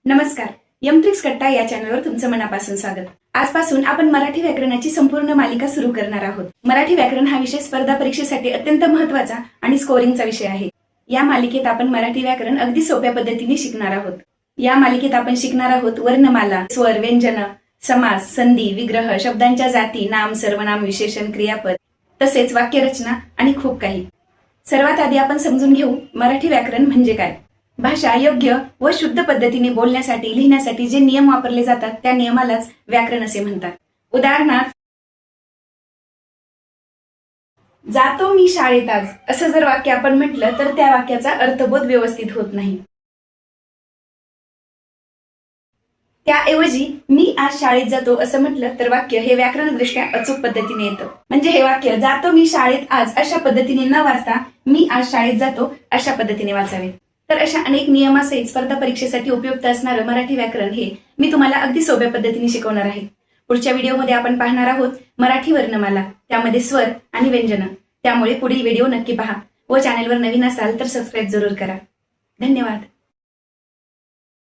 नमस्कार. यमट्रिक्स कट्टा या चॅनलवर तुमचं मनापासून स्वागत. आजपासून आपण मराठी व्याकरणाची संपूर्ण मालिका सुरू करणार आहोत. मराठी व्याकरण हा विषय स्पर्धा परीक्षेसाठी अत्यंत महत्त्वाचा आणि स्कोरिंगचा विषय आहे. या मालिकेत आपण मराठी व्याकरण अगदी सोप्या पद्धतीने शिकणार आहोत. या मालिकेत आपण शिकणार आहोत वर्णमाला, स्वर, व्यंजन, समास, संधी, विग्रह, शब्दांच्या जाती, नाम, सर्वनाम, विशेषण, क्रियापद, तसेच वाक्यरचना आणि खूप काही. सर्वात आधी आपण समजून घेऊ मराठी व्याकरण म्हणजे काय. भाषा योग्य व शुद्ध पद्धतीने बोलण्यासाठी, लिहिण्यासाठी जे नियम वापरले जातात त्या नियमालाच व्याकरण असे म्हणतात. उदाहरणार्थ, जातो मी शाळेत आज असं जर वाक्य आपण म्हटलं तर त्या वाक्याचा अर्थबोध व्यवस्थित होत नाही. त्याऐवजी मी आज शाळेत जातो असं म्हटलं तर वाक्य हे व्याकरणदृष्ट्या अचूक पद्धतीने येतं. म्हणजे हे वाक्य जातो मी शाळेत आज अशा पद्धतीने न वाचता मी आज शाळेत जातो अशा पद्धतीने वाचावे. तर अशा अनेक नियमासहित स्पर्धा परीक्षेसाठी उपयुक्त असणारं मराठी व्याकरण हे मी तुम्हाला अगदी सोप्या पद्धतीने शिकवणार आहे. पुढच्या व्हिडिओमध्ये आपण पाहणार आहोत मराठी वर्णमाला, त्यामध्ये स्वर आणि व्यंजन. त्यामुळे पुढील व्हिडिओ नक्की पहा व चॅनलवर नवीन असाल तर सबस्क्राईब जरूर करा. धन्यवाद.